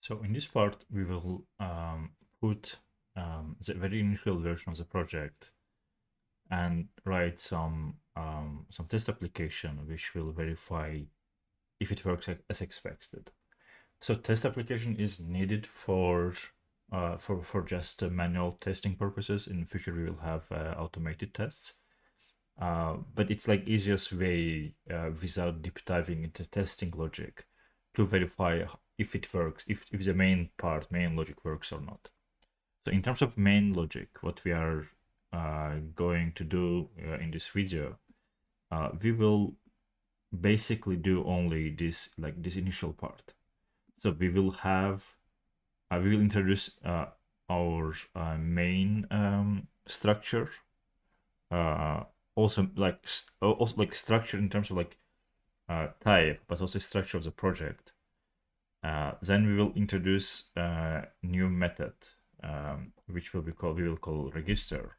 So in this part, we will put the very initial version of the project and write some test application which will verify if it works as expected. So test application is needed for just manual testing purposes. In the future, we will have automated tests. But it's like easiest way without deep diving into testing logic to verify if it works, if the main logic works or not. So in terms of main logic, what we are going to do in this video, we will basically do only this initial part. So we will have, we will introduce our main structure, also like structure in terms of type, but also structure of the project. Then we will introduce a new method, which we will call register,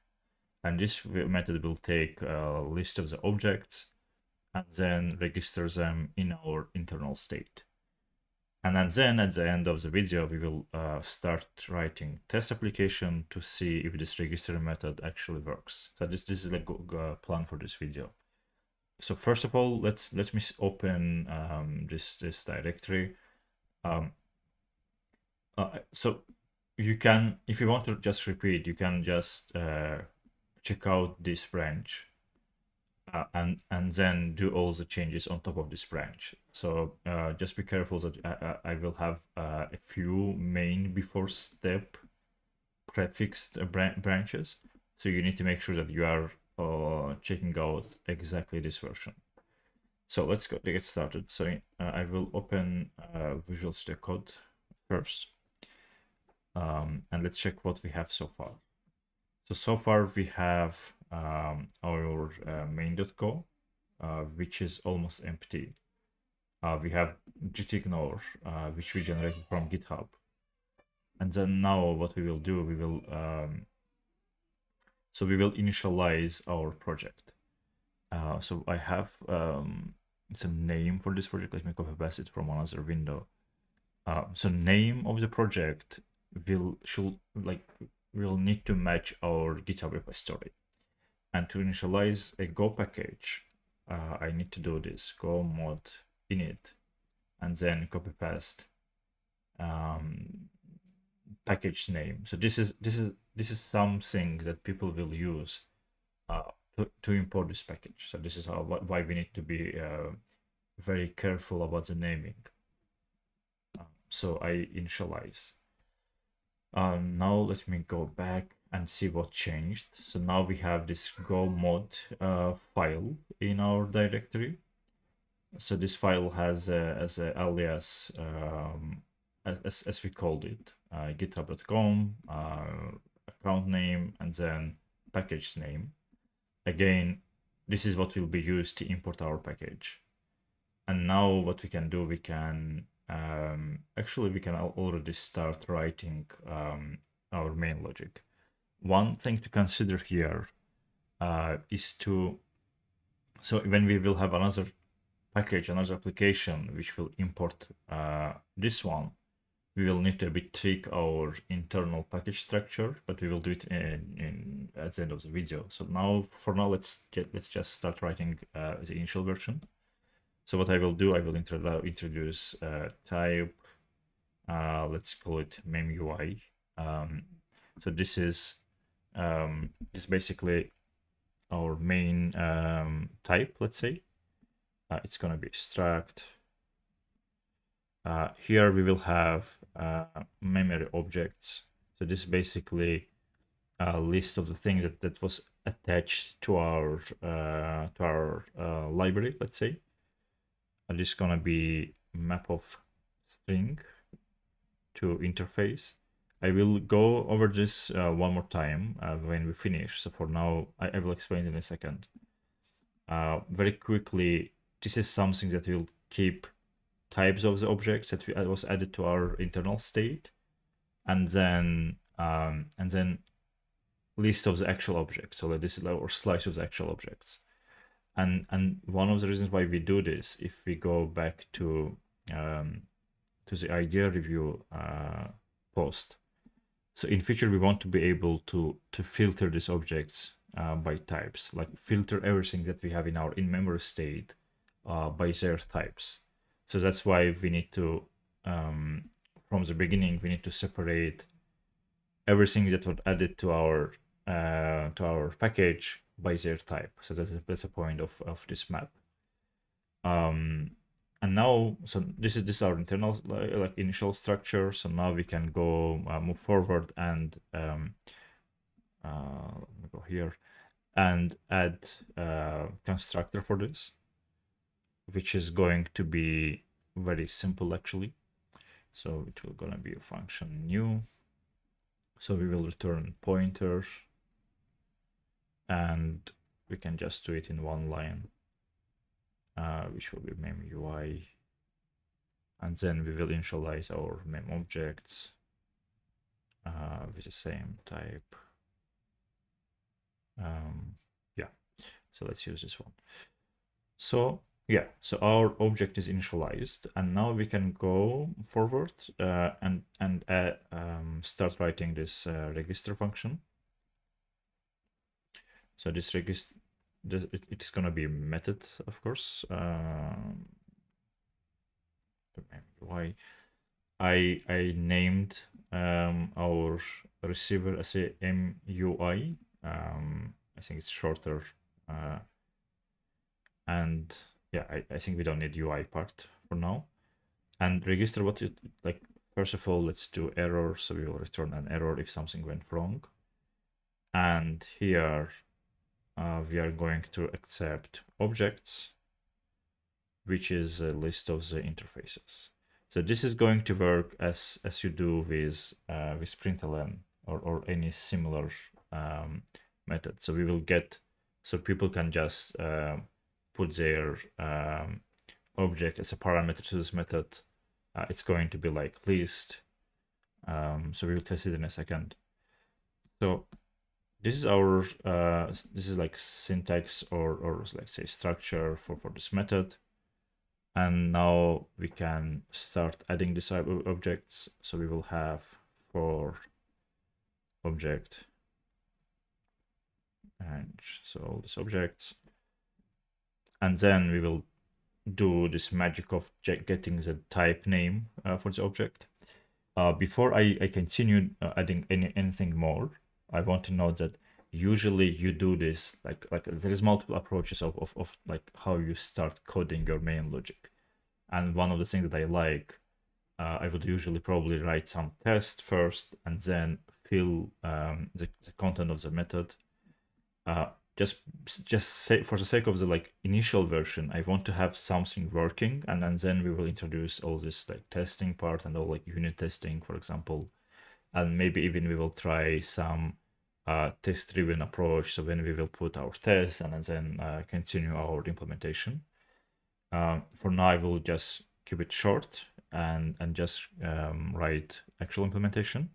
and this method will take a list of the objects and then register them in our internal state. And then at the end of the video, we will start writing test application to see if this register method actually works. So this is like a plan for this video. So first of all, let me open this directory. So you can, if you want to just repeat, you can just check out this branch and then do all the changes on top of this branch. So just be careful that I will have a few main before step prefixed branches. So you need to make sure that you are checking out exactly this version. So let's get started. So I will open Visual Studio Code first. And let's check what we have so far. So far we have our main.go, which is almost empty. We have gitignore, which we generated from GitHub. And then now what we will do, we will initialize our project. So I have some name for this project. Let me copy paste it from another window. So name of the project will need to match our GitHub repository. And to initialize a Go package, I need to do this Go mod init, and then copy paste package name. So this is something that people will use to import this package. So this is why we need to be very careful about the naming. So I initialize. Now let me go back and see what changed. So now we have this Go mod file in our directory. So this file has as an alias, as we called it, github.com, account name, and then package name. Again, this is what will be used to import our package. And now what we can do, we can already start writing our main logic. One thing to consider here is so when we will have another package, another application which will import this one, we will need to tweak our internal package structure, but we will do it at the end of the video. So now, for now, let's just start writing the initial version. So what I will do, I will introduce type, let's call it GO-MemUI. So this is basically our main type, let's say. It's going to be struct. Here we will have memory objects. So this is basically a list of the things that was attached to our library, let's say. And this is going to be map of string to interface. I will go over this one more time when we finish. So for now, I will explain in a second. Very quickly, this is something that will keep types of the objects that was added to our internal state, and then list of the actual objects. So this is our slice of the actual objects. And one of the reasons why we do this, if we go back to to the idea review post. So in future, we want to be able to filter these objects by types, like filter everything that we have in our in-memory state by their types. So that's why we need to, from the beginning, we need to separate everything that was added to our package by their type. So that's the point of this map. And now, so this is our internal like initial structure. So now we can go move forward and let me go here and add constructor for this, which is going to be very simple actually. So it will gonna be a function new. So we will return pointer, and we can just do it in one line, which will be memUI. And then we will initialize our mem objects with the same type. Yeah, so let's use this one. So yeah, so our object is initialized, and now we can go forward and start writing this register function. So this register, it's gonna be a method, of course. Why I named our receiver as a MUI. I think it's shorter, and yeah, I think we don't need UI part for now. And register what it like. First of all, let's do error. So we will return an error if something went wrong. And here we are going to accept objects, which is a list of the interfaces. So this is going to work as you do with println or any similar method. So we will get, so people can just put their object as a parameter to this method. It's going to be like list. So we will test it in a second. So this is our this is like syntax or like say structure for this method. And now we can start adding these objects. So we will have for object, and so all these objects, and then we will do this magic of getting the type name for the object. Before I continue adding anything more, I want to note that usually you do this like there is multiple approaches of like how you start coding your main logic. And one of the things that I like, I would usually probably write some test first and then fill the content of the method. Just say for the sake of the like initial version, I want to have something working, and then we will introduce all this like testing part and all like unit testing, for example, and maybe even we will try some test-driven approach. So when we will put our test and then continue our implementation. For now, I will just keep it short and just write actual implementation.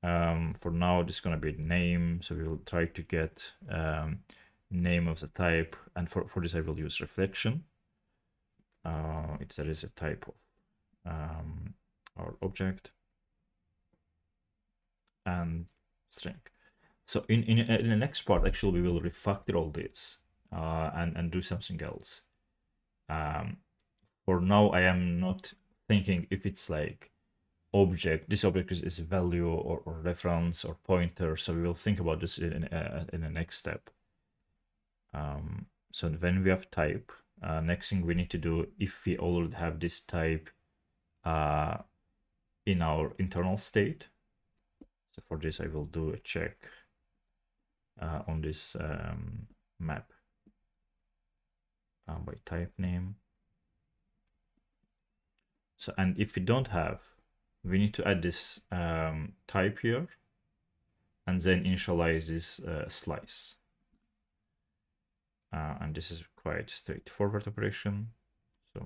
For now, this is going to be name. So we will try to get name of the type. And for this, I will use reflection. That is a type of our object. And string. So in the next part, actually, we will refactor all this and do something else. For now, I am not thinking if it's like object, this object is a value or reference or pointer. So we will think about this in the next step. So when we have type, next thing we need to do, if we already have this type in our internal state. So for this, I will do a check on this map by type name. So, and if we don't have, we need to add this type here and then initialize this slice. And this is quite straightforward operation. So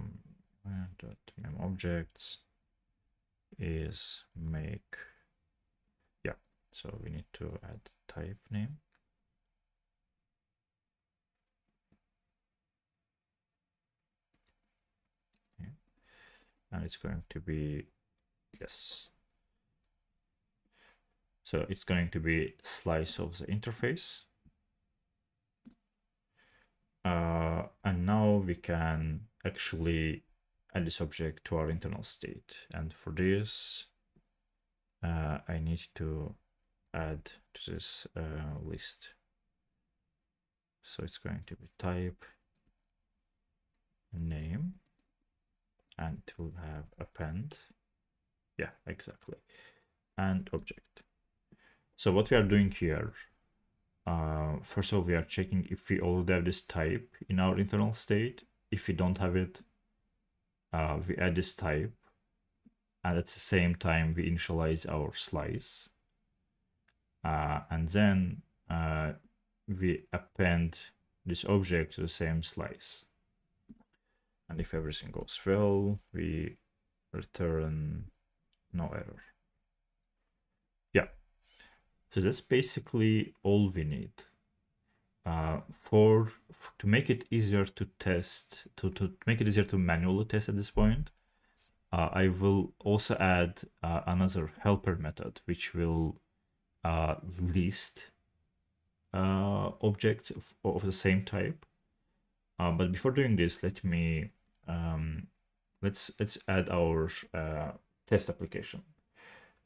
mem objects is make, yeah, so we need to add type name. Okay. and it's going to be, yes. So it's going to be slice of the interface. And now we can actually add this object to our internal state. And for this, I need to add to this list. So it's going to be type name, and it will have append. Yeah, exactly. And object. So what we are doing here, first of all, we are checking if we already have this type in our internal state. If we don't have it, we add this type, and at the same time we initialize our slice, and then we append this object to the same slice. And if everything goes well, we return no error. Yeah, so that's basically all we need. To make it easier to test, to make it easier to manually test at this point, I will also add another helper method, which will list objects of the same type. But before doing this, let me let's add our test application.